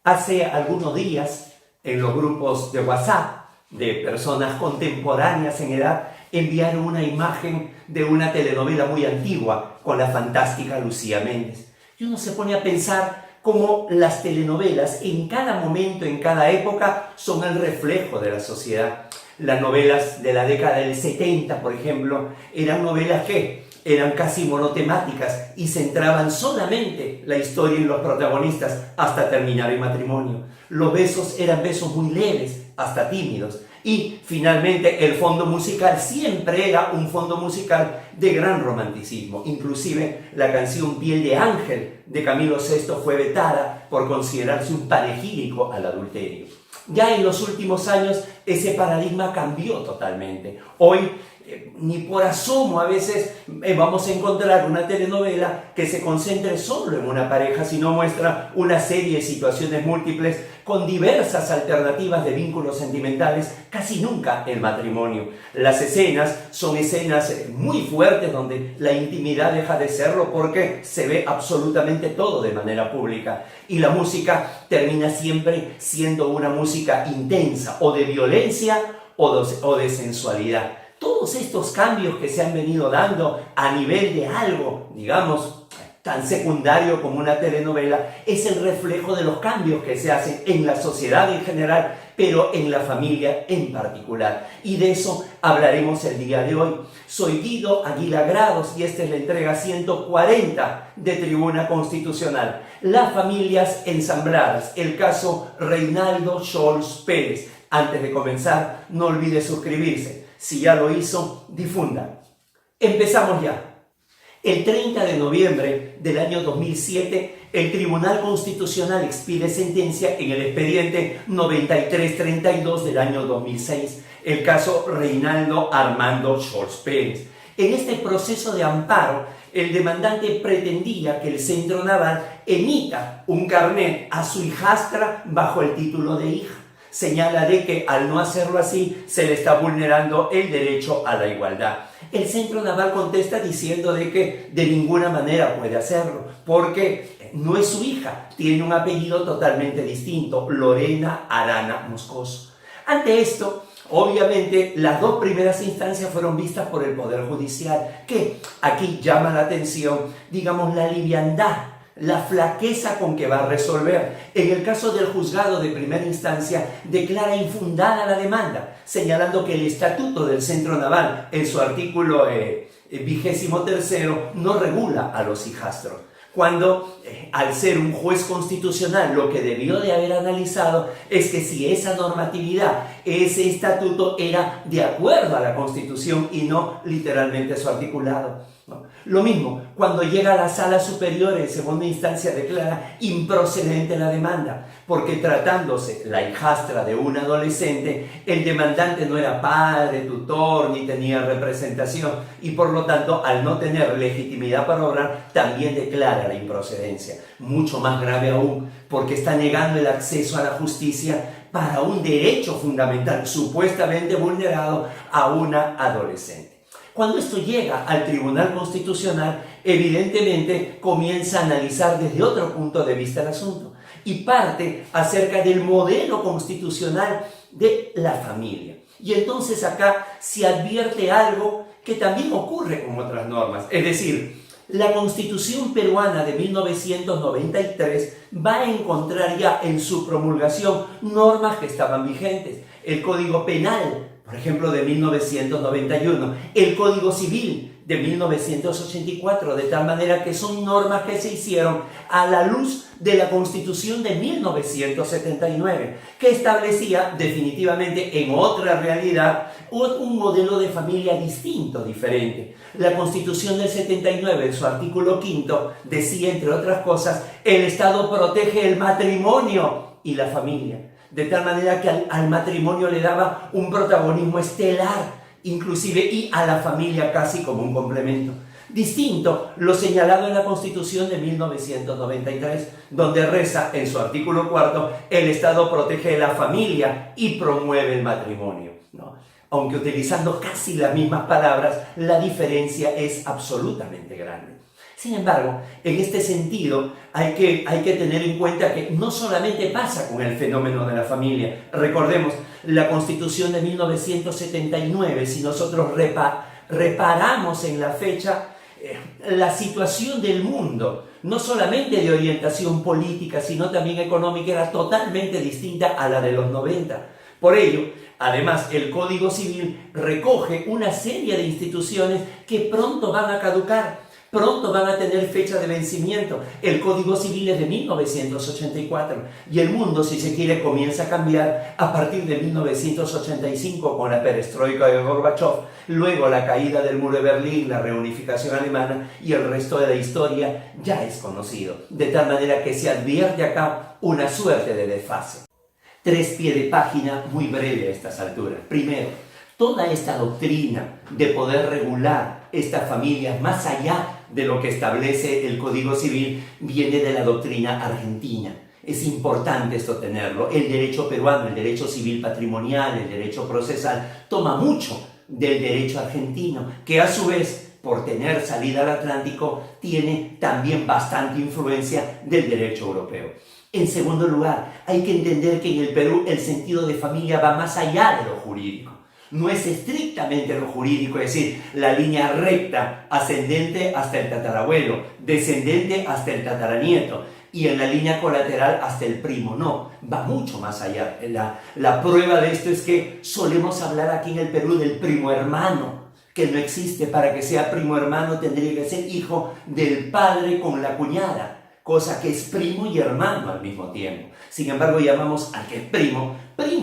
Hace algunos días, en los grupos de WhatsApp de personas contemporáneas en edad, enviaron una imagen de una telenovela muy antigua con la fantástica Lucía Méndez. Y uno se pone a pensar cómo las telenovelas en cada momento, en cada época, son el reflejo de la sociedad. Las novelas de la década del 70, por ejemplo, eran novelas que eran casi monotemáticas y centraban solamente la historia en los protagonistas hasta terminar el matrimonio. Los besos eran besos muy leves, hasta tímidos. Y finalmente el fondo musical siempre era un fondo musical de gran romanticismo. Inclusive la canción Piel de Ángel de Camilo VI fue vetada por considerarse un panegírico al adulterio. Ya en los últimos años ese paradigma cambió totalmente. Hoy ni por asomo a veces vamos a encontrar una telenovela que se concentre solo en una pareja, sino muestra una serie de situaciones múltiples con diversas alternativas de vínculos sentimentales, casi nunca el matrimonio. Las escenas son escenas muy fuertes donde la intimidad deja de serlo porque se ve absolutamente todo de manera pública. Y la música termina siempre siendo una música intensa, o de violencia o de sensualidad. Todos estos cambios que se han venido dando a nivel de algo, digamos, tan secundario como una telenovela, es el reflejo de los cambios que se hacen en la sociedad en general, pero en la familia en particular. Y de eso hablaremos el día de hoy. Soy Guido Aguilar Grados y esta es la entrega 140 de Tribuna Constitucional. Las familias ensambladas, el caso Reinaldo Scholz Pérez. Antes de comenzar, no olvide suscribirse. Si ya lo hizo, difunda. Empezamos ya. El 30 de noviembre del año 2007, el Tribunal Constitucional expide sentencia en el expediente 9332 del año 2006, el caso Reinaldo Armando Scholz Pérez. En este proceso de amparo, el demandante pretendía que el Centro Naval emita un carnet a su hijastra bajo el título de hija. Señala de que al no hacerlo así se le está vulnerando el derecho a la igualdad. El Centro Naval contesta diciendo de que de ninguna manera puede hacerlo porque no es su hija, tiene un apellido totalmente distinto, Lorena Arana Moscoso. Ante esto, obviamente, las dos primeras instancias fueron vistas por el Poder Judicial, que aquí llama la atención, digamos, la liviandad, la flaqueza con que va a resolver. En el caso del juzgado de primera instancia, declara infundada la demanda, señalando que el Estatuto del Centro Naval, en su artículo 23, no regula a los hijastros. Cuando, al ser un juez constitucional, lo que debió de haber analizado es que si esa normatividad, ese estatuto era de acuerdo a la Constitución y no literalmente su articulado. ¿No? Lo mismo, cuando llega a la sala superior en segunda instancia declara improcedente la demanda, porque tratándose la hijastra de un adolescente, el demandante no era padre, tutor, ni tenía representación, y por lo tanto, al no tener legitimidad para obrar, también declara la improcedencia. Mucho más grave aún, porque está negando el acceso a la justicia para un derecho fundamental, supuestamente vulnerado a una adolescente. Cuando esto llega al Tribunal Constitucional, evidentemente comienza a analizar desde otro punto de vista el asunto y parte acerca del modelo constitucional de la familia. Y entonces acá se advierte algo que también ocurre con otras normas, es decir, la Constitución peruana de 1993 va a encontrar ya en su promulgación normas que estaban vigentes. El Código Penal, por ejemplo, de 1991, el Código Civil de 1984, de tal manera que son normas que se hicieron a la luz de la Constitución de 1979, que establecía definitivamente en otra realidad un modelo de familia distinto, diferente. La Constitución del 79, en su artículo 5, decía, entre otras cosas, el Estado protege el matrimonio y la familia, de tal manera que al matrimonio le daba un protagonismo estelar, inclusive, y a la familia casi como un complemento. Distinto lo señalado en la Constitución de 1993, donde reza en su artículo 4, el Estado protege la familia y promueve el matrimonio, ¿no? aunque utilizando casi las mismas palabras, la diferencia es absolutamente grande. Sin embargo, en este sentido hay que tener en cuenta que no solamente pasa con el fenómeno de la familia. Recordemos la Constitución de 1979, si nosotros reparamos en la fecha, la situación del mundo, no solamente de orientación política, sino también económica, era totalmente distinta a la de los 90. Por ello, además, el Código Civil recoge una serie de instituciones que pronto van a caducar, pronto van a tener fecha de vencimiento. El Código Civil es de 1984 y el mundo, si se quiere, comienza a cambiar a partir de 1985 con la perestroika de Gorbachev, luego la caída del muro de Berlín, la reunificación alemana y el resto de la historia ya es conocido. De tal manera que se advierte acá una suerte de desfase. 3 pies de página muy breve a estas alturas. Primero, toda esta doctrina de poder regular estas familias más allá de lo que establece el Código Civil viene de la doctrina argentina. Es importante esto tenerlo. El derecho peruano, el derecho civil patrimonial, el derecho procesal, toma mucho del derecho argentino, que a su vez, por tener salida al Atlántico, tiene también bastante influencia del derecho europeo. En segundo lugar, hay que entender que en el Perú el sentido de familia va más allá de lo jurídico. No es estrictamente lo jurídico, es decir, la línea recta, ascendente hasta el tatarabuelo, descendente hasta el tataranieto, y en la línea colateral hasta el primo. No, va mucho más allá. La prueba de esto es que solemos hablar aquí en el Perú del primo hermano, que no existe. Para que sea primo hermano tendría que ser hijo del padre con la cuñada, cosa que es primo y hermano al mismo tiempo. Sin embargo, llamamos al que es primo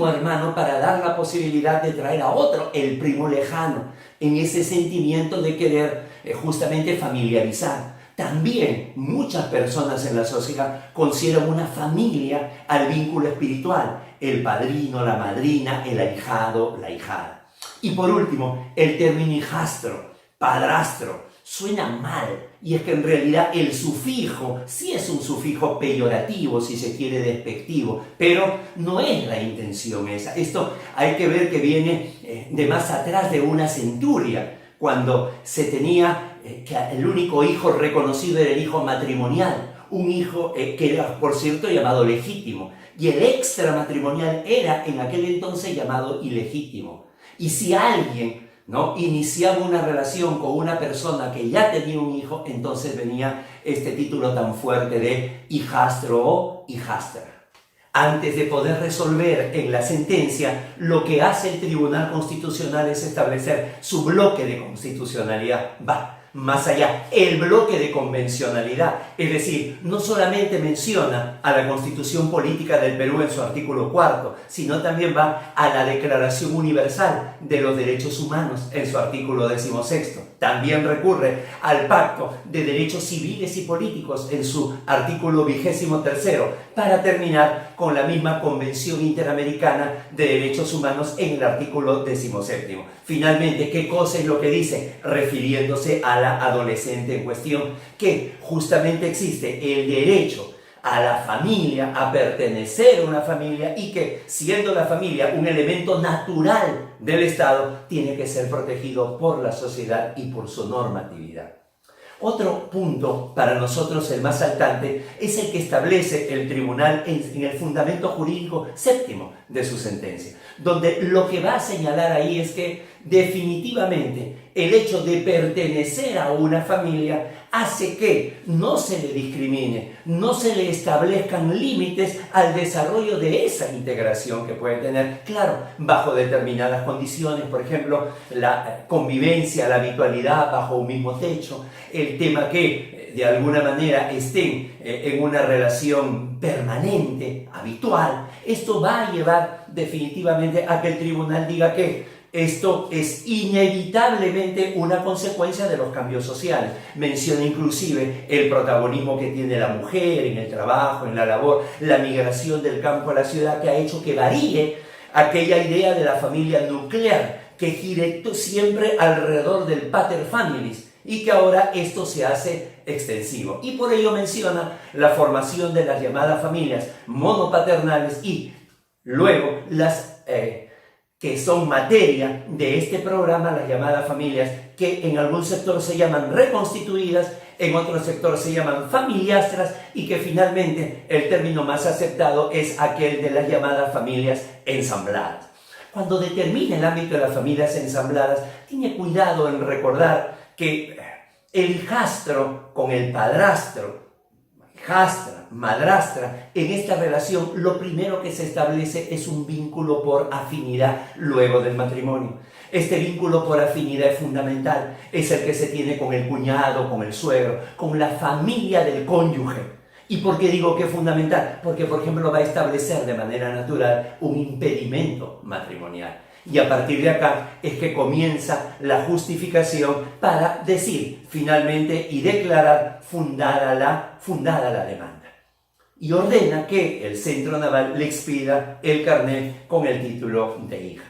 hermano para dar la posibilidad de traer a otro, el primo lejano, en ese sentimiento de querer justamente familiarizar. También muchas personas en la sociedad consideran una familia al vínculo espiritual, el padrino, la madrina, el ahijado, la ahijada. Y por último, el término hijastro, padrastro, suena mal, y es que en realidad el sufijo sí es un sufijo peyorativo, si se quiere, despectivo, pero no es la intención esa. Esto hay que ver que viene de más atrás, de una centuria, cuando se tenía que el único hijo reconocido era el hijo matrimonial, un hijo que era, por cierto, llamado legítimo, y el extramatrimonial era en aquel entonces llamado ilegítimo. Y si alguien iniciaba una relación con una persona que ya tenía un hijo, entonces venía este título tan fuerte de hijastro o hijastra. Antes de poder resolver en la sentencia, lo que hace el Tribunal Constitucional es establecer su bloque de constitucionalidad. Va más allá, el bloque de convencionalidad, es decir, no solamente menciona a la Constitución Política del Perú en su artículo 4, sino también va a la Declaración Universal de los Derechos Humanos en su artículo 16. También recurre al Pacto de Derechos Civiles y Políticos en su artículo 23, para terminar con la misma Convención Interamericana de Derechos Humanos en el artículo 17. Finalmente, ¿qué cosa es lo que dice? Refiriéndose a la adolescente en cuestión, que justamente existe el derecho a la familia, a pertenecer a una familia, y que, siendo la familia un elemento natural del Estado, tiene que ser protegido por la sociedad y por su normatividad. Otro punto, para nosotros el más saltante, es el que establece el tribunal en el fundamento jurídico séptimo de su sentencia, donde lo que va a señalar ahí es que definitivamente el hecho de pertenecer a una familia hace que no se le discrimine, no se le establezcan límites al desarrollo de esa integración que puede tener, claro, bajo determinadas condiciones, por ejemplo, la convivencia, la habitualidad bajo un mismo techo, el tema que de alguna manera estén en una relación permanente, habitual. Esto va a llevar definitivamente a que el tribunal diga que esto es inevitablemente una consecuencia de los cambios sociales. Menciona inclusive el protagonismo que tiene la mujer en el trabajo, en la labor, la migración del campo a la ciudad, que ha hecho que varíe aquella idea de la familia nuclear, que gire siempre alrededor del pater familias, y que ahora esto se hace extensivo. Y por ello menciona la formación de las llamadas familias monopaternales y luego las que son materia de este programa, las llamadas familias, que en algún sector se llaman reconstituidas, en otro sector se llaman familiastras, y que finalmente el término más aceptado es aquel de las llamadas familias ensambladas. Cuando determina el ámbito de las familias ensambladas, tiene cuidado en recordar que el hijastro con el padrastro, hijastra, madrastra, en esta relación lo primero que se establece es un vínculo por afinidad luego del matrimonio. Este vínculo por afinidad es fundamental, es el que se tiene con el cuñado, con el suegro, con la familia del cónyuge. ¿Y por qué digo que es fundamental? Porque, por ejemplo, va a establecer de manera natural un impedimento matrimonial. Y a partir de acá es que comienza la justificación para decir finalmente y declarar fundada la demanda. Y ordena que el centro naval le expida el carnet con el título de hija.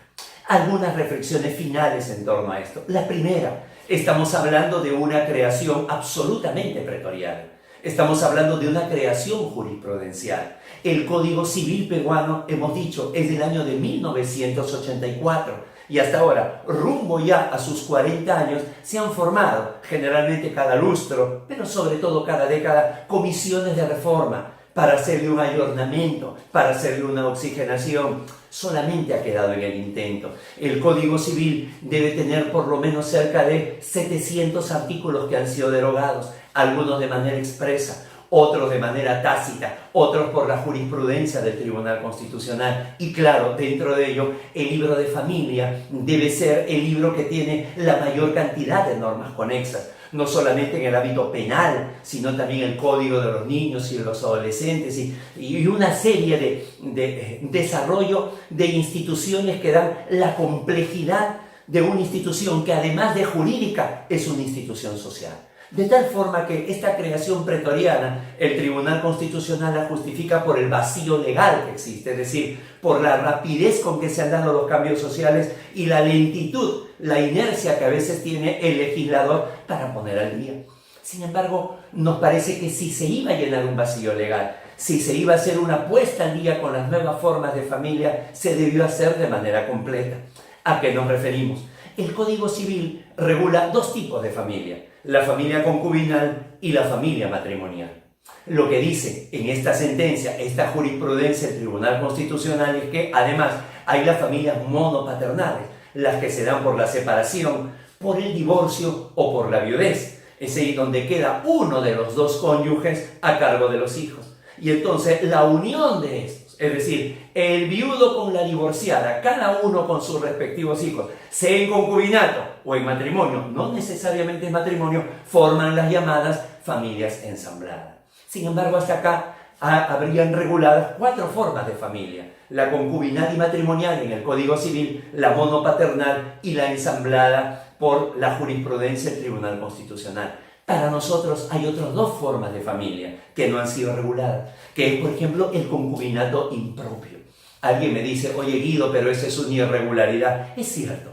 Algunas reflexiones finales en torno a esto. La primera, estamos hablando de una creación absolutamente pretoriana. Estamos hablando de una creación jurisprudencial. El Código Civil peruano, hemos dicho, es del año de 1984 y hasta ahora, rumbo ya a sus 40 años, se han formado, generalmente cada lustro, pero sobre todo cada década, comisiones de reforma para hacerle un ayornamiento, para hacerle una oxigenación. Solamente ha quedado en el intento. El Código Civil debe tener por lo menos cerca de 700 artículos que han sido derogados, algunos de manera expresa, otros de manera tácita, otros por la jurisprudencia del Tribunal Constitucional. Y claro, dentro de ello, el libro de familia debe ser el libro que tiene la mayor cantidad de normas conexas, no solamente en el ámbito penal, sino también el Código de los Niños y de los Adolescentes y una serie de desarrollo de instituciones que dan la complejidad de una institución que además de jurídica es una institución social. De tal forma que esta creación pretoriana, el Tribunal Constitucional la justifica por el vacío legal que existe, es decir, por la rapidez con que se han dado los cambios sociales y la lentitud, la inercia que a veces tiene el legislador para poner al día. Sin embargo, nos parece que si se iba a llenar un vacío legal, si se iba a hacer una puesta al día con las nuevas formas de familia, se debió hacer de manera completa. ¿A qué nos referimos? El Código Civil regula dos tipos de familia: la familia concubinal y la familia matrimonial. Lo que dice en esta sentencia, esta jurisprudencia del Tribunal Constitucional, es que además hay las familias monopaternales, las que se dan por la separación, por el divorcio o por la viudez, es ahí donde queda uno de los dos cónyuges a cargo de los hijos. Y entonces la unión de estos, es decir, el viudo con la divorciada, cada uno con sus respectivos hijos, sea en concubinato o en matrimonio, no necesariamente en matrimonio, forman las llamadas familias ensambladas. Sin embargo, hasta acá habrían reguladas 4 formas de familia: la concubinal y matrimonial en el Código Civil, la monopaternal y la ensamblada por la jurisprudencia del Tribunal Constitucional. Para nosotros hay otras 2 formas de familia que no han sido reguladas, que es, por ejemplo, el concubinato impropio. Alguien me dice: oye Guido, pero esa es una irregularidad. Es cierto,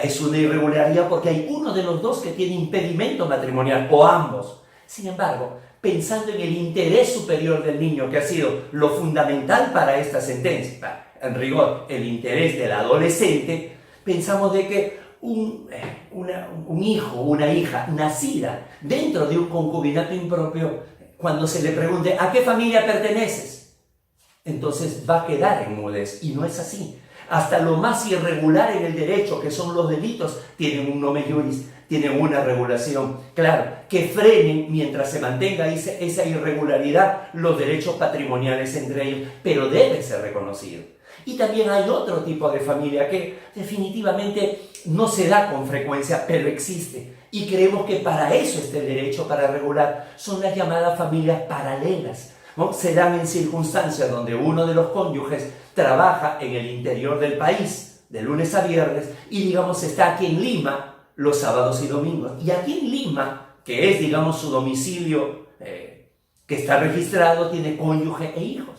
es una irregularidad porque hay uno de los dos que tiene impedimento matrimonial, o ambos. Sin embargo, pensando en el interés superior del niño, que ha sido lo fundamental para esta sentencia, en rigor, el interés del adolescente, pensamos de que un hijo o una hija nacida dentro de un concubinato impropio, cuando se le pregunte ¿a qué familia perteneces?, entonces va a quedar en mudez, y no es así. Hasta lo más irregular en el derecho, que son los delitos, tienen un nomen juris, tienen una regulación, claro, que frenen mientras se mantenga esa irregularidad los derechos patrimoniales entre ellos, pero debe ser reconocido. Y también hay otro tipo de familia que definitivamente no se da con frecuencia, pero existe. Y creemos que para eso está el derecho, para regular. Son las llamadas familias paralelas, ¿no? Se dan en circunstancias donde uno de los cónyuges trabaja en el interior del país de lunes a viernes y, digamos, está aquí en Lima los sábados y domingos. Y aquí en Lima, que es, digamos, su domicilio que está registrado, tiene cónyuge e hijos.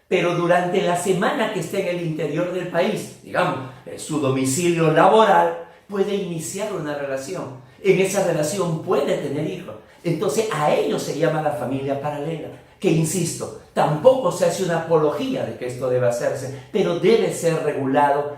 Pero durante la semana que esté en el interior del país, digamos, su domicilio laboral, puede iniciar una relación. en esa relación puede tener hijos. Entonces a ello se llama la familia paralela, que insisto, tampoco se hace una apología de que esto debe hacerse, pero debe ser regulado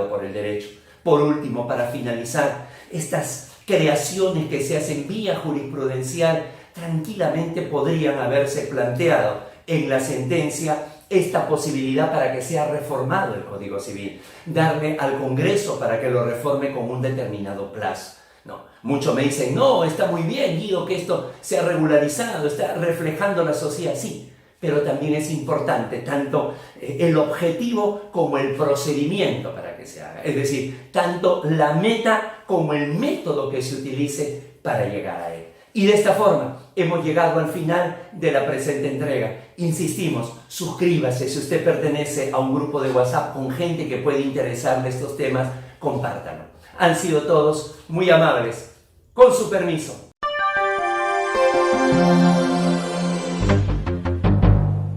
por el derecho. Por último, para finalizar, estas creaciones que se hacen vía jurisprudencial tranquilamente podrían haberse planteado en la sentencia esta posibilidad para que sea reformado el Código Civil, darle al Congreso para que lo reforme con un determinado plazo. No, muchos me dicen, no, está muy bien, Guido, que esto sea regularizado, está reflejando la sociedad, sí, pero también es importante tanto el objetivo como el procedimiento para que se haga, es decir, tanto la meta como el método que se utilice para llegar a él. Y de esta forma hemos llegado al final de la presente entrega. Insistimos, suscríbase si usted pertenece a un grupo de WhatsApp con gente que puede interesarle estos temas, compártanlo. Han sido todos muy amables. Con su permiso.